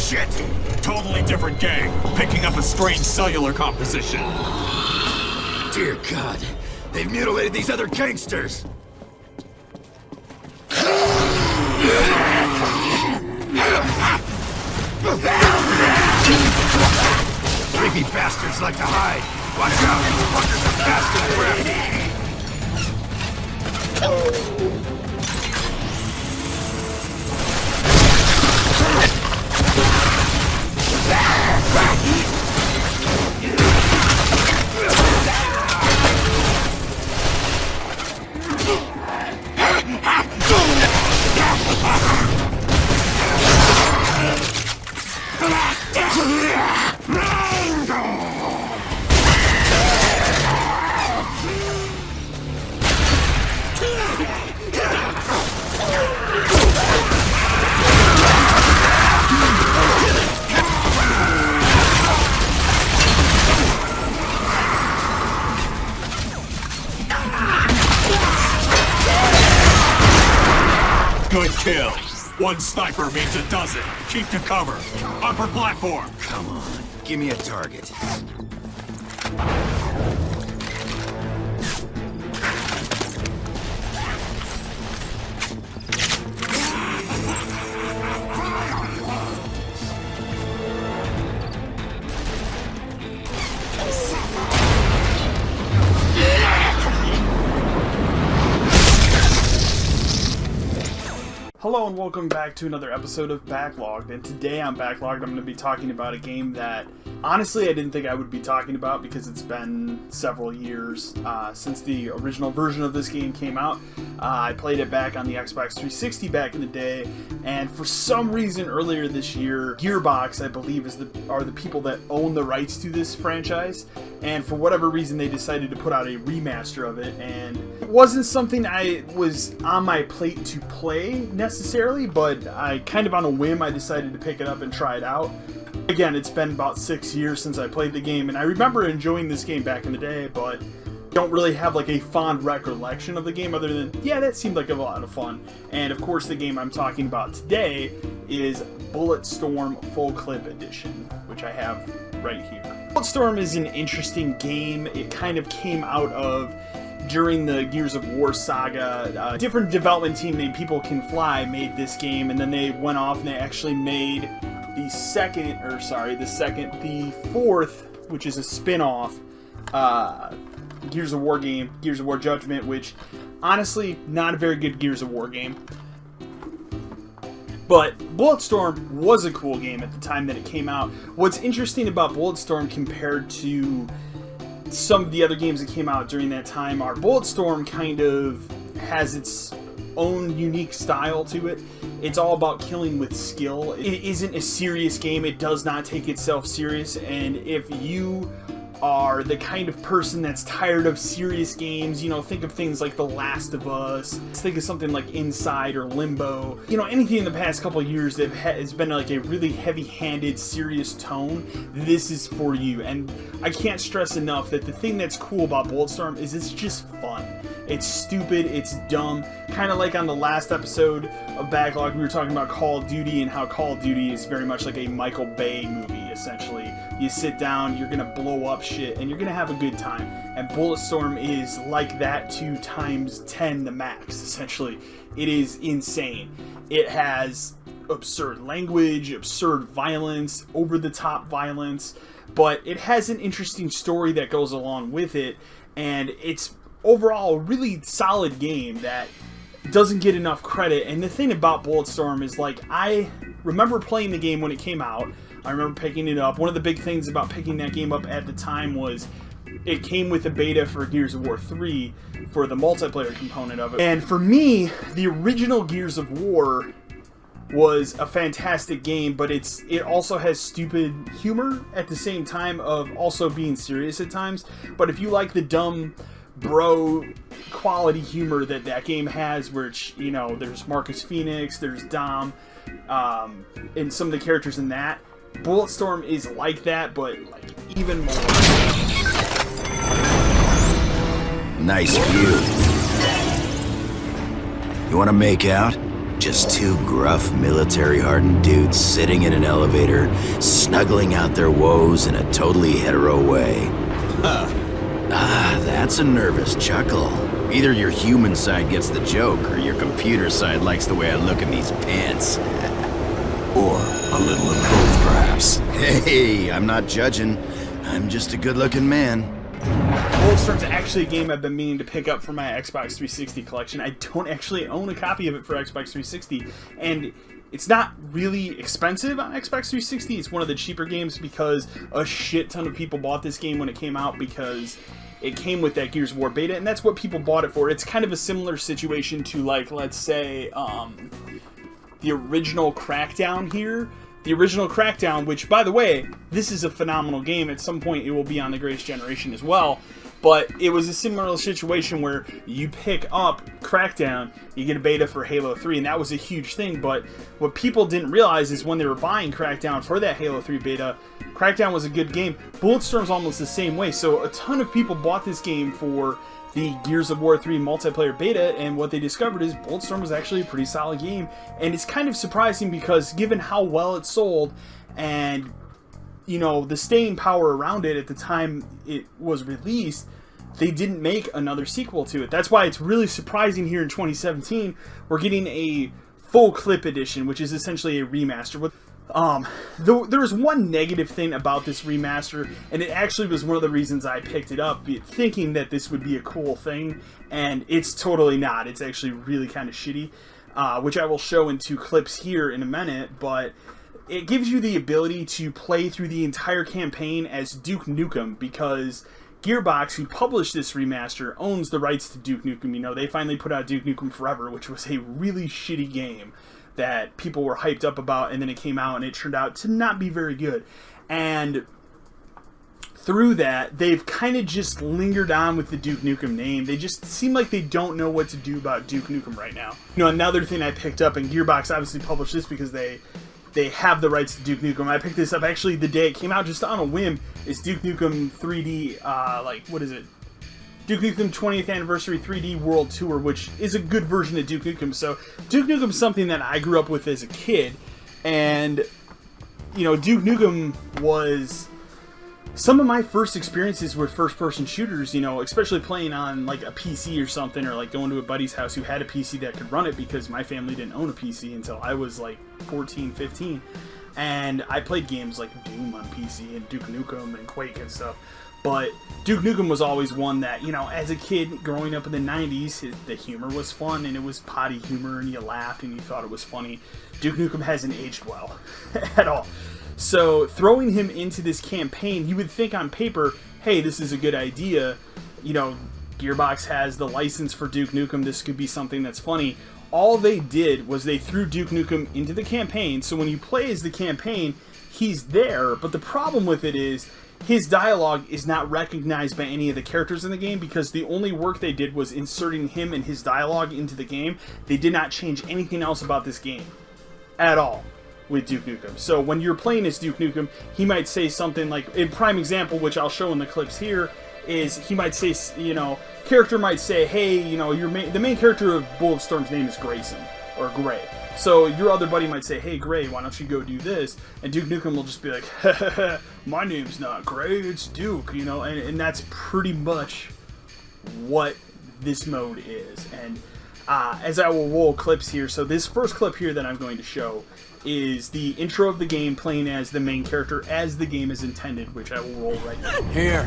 shit! Totally different gang, picking up a strange cellular composition. Dear God, they've mutilated these other gangsters! Creepy bastards like to hide. Watch out, these fuckers are fast and crafty. Good kill. One sniper means a dozen. Keep to cover. Upper platform. Come on, give me a target. Hello and welcome back to another episode of BackLogged, and today on BackLogged I'm going to be talking about a game that honestly I didn't think I would be talking about because it's been several years since the original version of this game came out. I played it back on the Xbox 360 back in the day, and for some reason earlier this year, Gearbox, I believe, are the people that own the rights to this franchise, and for whatever reason they decided to put out a remaster of it, and it wasn't something I was on my plate to play necessarily, but I kind of on a whim I decided to pick it up and try it out. Again, it's been about 6 years since I played the game, and I remember enjoying this game back in the day, but don't really have like a fond recollection of the game other than, yeah, that seemed like a lot of fun. And of course the game I'm talking about today is Bulletstorm Full Clip Edition, which I have right here. Bulletstorm is an interesting game. It kind of came out of during the Gears of War saga. A different development team named People Can Fly made this game, and then they went off and they actually made the fourth, which is a spin-off Gears of War game, Gears of War Judgment, which honestly not a very good Gears of War game. But Bulletstorm was a cool game at the time that it came out. What's interesting about Bulletstorm compared to some of the other games that came out during that time are Bulletstorm kind of has its own unique style to it. It's all about killing with skill. It isn't a serious game. It does not take itself serious, and if you are the kind of person that's tired of serious games, you know, think of things like The Last of Us, think of something like Inside or Limbo, you know, anything in the past couple of years that has been like a really heavy-handed, serious tone, this is for you. And I can't stress enough that the thing that's cool about Bulletstorm is it's just fun. It's stupid, it's dumb, kind of like on the last episode of BackLogged we were talking about Call of Duty and how Call of Duty is very much like a Michael Bay movie, essentially. You sit down, you're gonna blow up shit, and you're gonna have a good time. And Bulletstorm is like that 2 times 10 the max, essentially. It is insane. It has absurd language, absurd violence, over-the-top violence, but it has an interesting story that goes along with it, and it's overall a really solid game that doesn't get enough credit. And the thing about Bulletstorm is, like, I remember playing the game when it came out. I remember picking it up. One of the big things about picking that game up at the time was it came with a beta for Gears of War 3 for the multiplayer component of it. And for me, the original Gears of War was a fantastic game, but it also has stupid humor at the same time of also being serious at times. But if you like the dumb bro quality humor that game has, which, you know, there's Marcus Phoenix, there's Dom, and some of the characters in that, Bulletstorm is like that, but like even more. Nice view. You want to make out? Just two gruff, military-hardened dudes sitting in an elevator, snuggling out their woes in a totally hetero way. That's a nervous chuckle. Either your human side gets the joke, or your computer side likes the way I look in these pants. Or a little of both, perhaps. Hey, I'm not judging. I'm just a good-looking man. Bulletstorm's actually a game I've been meaning to pick up for my Xbox 360 collection. I don't actually own a copy of it for Xbox 360, and it's not really expensive on Xbox 360. It's one of the cheaper games because a shit ton of people bought this game when it came out because it came with that Gears of War beta, and that's what people bought it for. It's kind of a similar situation to, like, let's say, the original Crackdown here. The original Crackdown, which, by the way, this is a phenomenal game. At some point, it will be on the Greatest Generation as well. But it was a similar situation where you pick up Crackdown, you get a beta for Halo 3, and that was a huge thing. But what people didn't realize is when they were buying Crackdown for that Halo 3 beta, Crackdown was a good game. Bulletstorm's almost the same way. So a ton of people bought this game for the Gears of War 3 multiplayer beta, and what they discovered is Bulletstorm was actually a pretty solid game. And it's kind of surprising because given how well it sold and, you know, the staying power around it at the time it was released, they didn't make another sequel to it. That's why it's really surprising here in 2017 we're getting a full clip edition, which is essentially a remaster. With there was one negative thing about this remaster, and it actually was one of the reasons I picked it up, thinking that this would be a cool thing, and it's totally not. It's actually really kind of shitty, which I will show in two clips here in a minute, but it gives you the ability to play through the entire campaign as Duke Nukem, because Gearbox, who published this remaster, owns the rights to Duke Nukem. You know, they finally put out Duke Nukem Forever, which was a really shitty game that people were hyped up about, and then it came out and it turned out to not be very good. And through that, they've kind of just lingered on with the Duke Nukem name. They just seem like they don't know what to do about Duke Nukem right now. You know, another thing I picked up, and Gearbox obviously published this because they have the rights to Duke Nukem. I picked this up actually the day it came out, just on a whim. Is Duke Nukem 3D, what is it? Duke Nukem 20th Anniversary 3D World Tour, which is a good version of Duke Nukem. So Duke Nukem is something that I grew up with as a kid, and, you know, Duke Nukem was some of my first experiences with first-person shooters, you know, especially playing on, like, a PC or something, or, like, going to a buddy's house who had a PC that could run it, because my family didn't own a PC until I was, like, 14, 15. And I played games like Doom on PC and Duke Nukem and Quake and stuff. But Duke Nukem was always one that, you know, as a kid growing up in the 90s, the humor was fun, and it was potty humor, and you laughed and you thought it was funny. Duke Nukem hasn't aged well at all. So throwing him into this campaign, you would think on paper, hey, this is a good idea. You know, Gearbox has the license for Duke Nukem. This could be something that's funny. All they did was they threw Duke Nukem into the campaign, so when you play as the campaign, he's there, but the problem with it is his dialogue is not recognized by any of the characters in the game, because the only work they did was inserting him and his dialogue into the game. They did not change anything else about this game at all with Duke Nukem. So when you're playing as Duke Nukem, he might say something like, in prime example, which I'll show in the clips here, is he might say, you know, character might say, hey, you know, the main character of Bulletstorm's name is Grayson, or Gray. So your other buddy might say, hey, Gray, why don't you go do this? And Duke Nukem will just be like, my name's not Gray, it's Duke, you know, and that's pretty much what this mode is. And as I will roll clips here, so this first clip here that I'm going to show is the intro of the game playing as the main character as the game is intended, which I will roll right now. Here,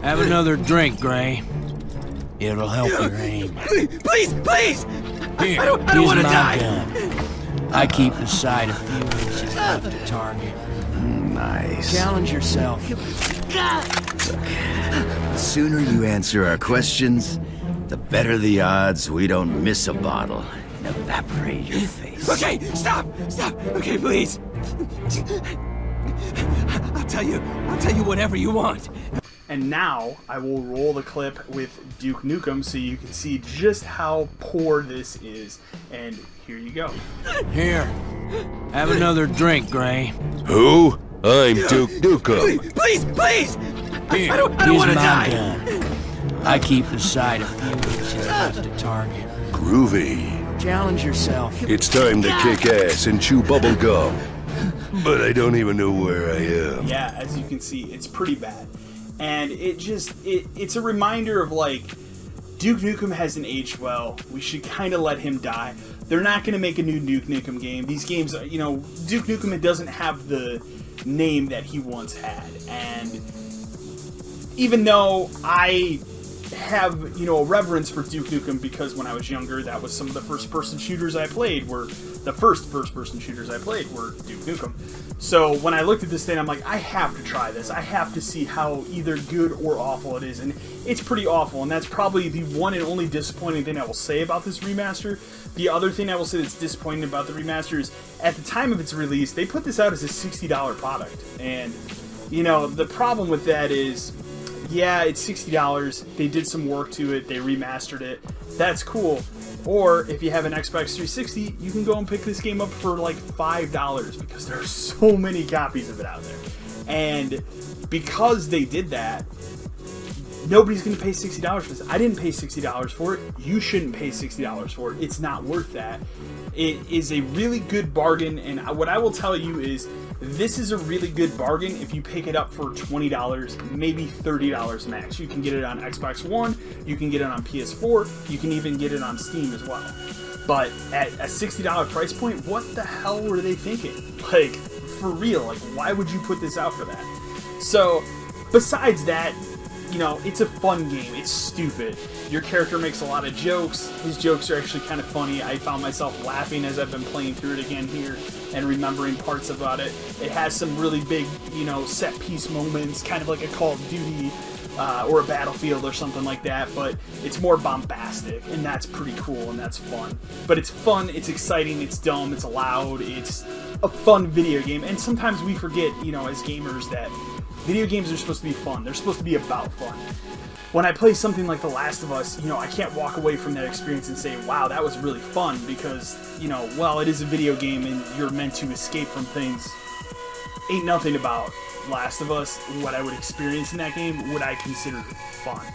have another drink, Gray. It'll help your aim. Please, please! Here, I don't here's want to my die! gun. I keep the sight a few inches left to target. Nice. Challenge yourself. The sooner you answer our questions, the better the odds we don't miss a bottle and evaporate your face. Okay, stop! Stop! Okay, please! I'll tell you whatever you want. And now I will roll the clip with Duke Nukem so you can see just how poor this is. And here you go. Here, have another drink, Gray. Who? I'm Duke Nukem. Please, please! Here, I don't here's want to my die! gun. I keep the sight a few inches left to target. Groovy. Challenge yourself. It's time to kick ass and chew bubble gum. But I don't even know where I am. Yeah, as you can see, it's pretty bad. And it's a reminder of, like, Duke Nukem hasn't aged well. We should kind of let him die. They're not going to make a new Duke Nukem game. These games, you know, Duke Nukem, it doesn't have the name that he once had. And even though I have, you know, a reverence for Duke Nukem because when I was younger, that was some of the first-person shooters I played were the first-person shooters I played were Duke Nukem. So when I looked at this thing, I'm like, I have to try this. I have to see how either good or awful it is, and it's pretty awful, and that's probably the one and only disappointing thing I will say about this remaster. The other thing I will say that's disappointing about the remaster is, at the time of its release, they put this out as a $60 product, and, you know, the problem with that is, yeah, it's $60, they did some work to it, they remastered it, that's cool. Or, if you have an Xbox 360, you can go and pick this game up for like $5 because there are so many copies of it out there. And because they did that, nobody's going to pay $60 for this. I didn't pay $60 for it. You shouldn't pay $60 for it. It's not worth that. It is a really good bargain, and what I will tell you is this is a really good bargain if you pick it up for $20, maybe $30 max. You can get it on Xbox One, you can get it on PS4, you can even get it on Steam as well. But at a $60 price point, what the hell were they thinking? Like, for real, like, why would you put this out for that? So, besides that, you know, it's a fun game. It's stupid. Your character makes a lot of jokes. His jokes are actually kind of funny. I found myself laughing as I've been playing through it again here and remembering parts about it. It has some really big, you know, set-piece moments, kind of like a Call of Duty or a Battlefield or something like that, but it's more bombastic, and that's pretty cool, and that's fun. But it's fun, it's exciting, it's dumb, it's loud, it's a fun video game, and sometimes we forget, you know, as gamers that video games are supposed to be fun. They're supposed to be about fun. When I play something like The Last of Us, you know, I can't walk away from that experience and say, wow, that was really fun, because, you know, well, it is a video game and you're meant to escape from things. Ain't nothing about Last of Us, what I would experience in that game, would I consider fun.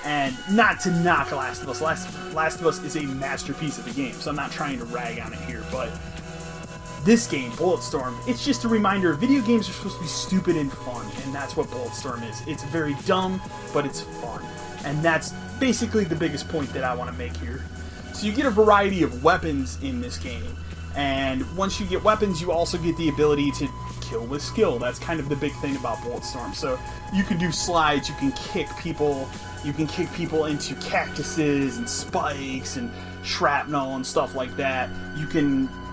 And not to knock Last of Us. Last of Us is a masterpiece of a game, so I'm not trying to rag on it here, but this game, Bulletstorm, it's just a reminder video games are supposed to be stupid and fun, and that's what Bulletstorm is. It's very dumb, but it's fun. And that's basically the biggest point that I want to make here. So you get a variety of weapons in this game, and once you get weapons, you also get the ability to kill with skill. That's kind of the big thing about Bulletstorm. So you can do slides, you can kick people into cactuses and spikes and shrapnel and stuff like that.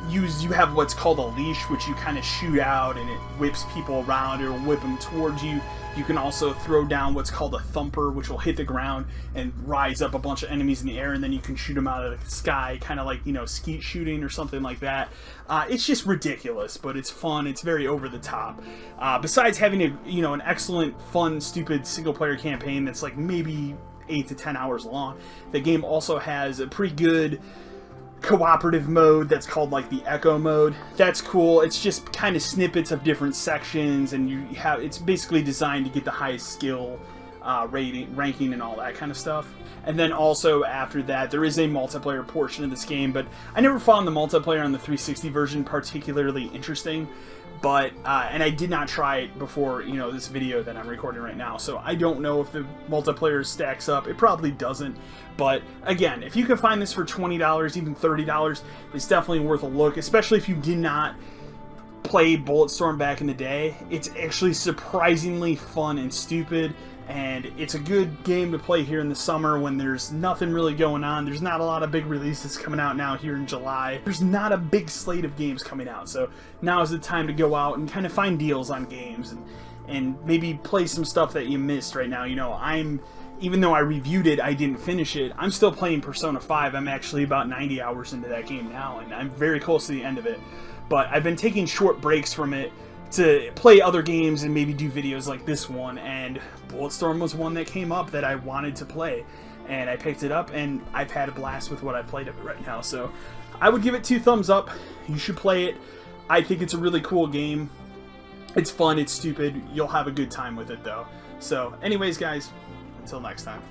You have what's called a leash, which you kind of shoot out and it whips people around. It'll whip them towards you. You can also throw down what's called a thumper, which will hit the ground and rise up a bunch of enemies in the air, and then you can shoot them out of the sky, kind of like, you know, skeet shooting or something like that. It's just ridiculous, but it's fun. It's very over the top. Besides having an excellent, fun, stupid single-player campaign that's like maybe 8 to 10 hours long, the game also has a pretty good cooperative mode that's called like the Echo mode. That's cool. It's just kind of snippets of different sections, and it's basically designed to get the highest skill ranking and all that kind of stuff. And then also after that, there is a multiplayer portion of this game, but I never found the multiplayer on the 360 version particularly interesting. But and I did not try it before, you know, this video that I'm recording right now, so I don't know if the multiplayer stacks up. It probably doesn't. But again, if you can find this for $20, even $30, it's definitely worth a look, especially if you did not play Bulletstorm back in the day. It's actually surprisingly fun and stupid, and it's a good game to play here in the summer when there's nothing really going on. There's not a lot of big releases coming out now here in July. There's not a big slate of games coming out, so now is the time to go out and kind of find deals on games and maybe play some stuff that you missed right now. You know, even though I reviewed it, I didn't finish it. I'm still playing Persona 5. I'm actually about 90 hours into that game now, and I'm very close to the end of it. But I've been taking short breaks from it to play other games and maybe do videos like this one, and Bulletstorm was one that came up that I wanted to play, and I picked it up, and I've had a blast with what I've played of it right now. So I would give it 2 thumbs up. You should play it. I think it's a really cool game. It's fun, it's stupid. You'll have a good time with it though. So anyways, guys, until next time.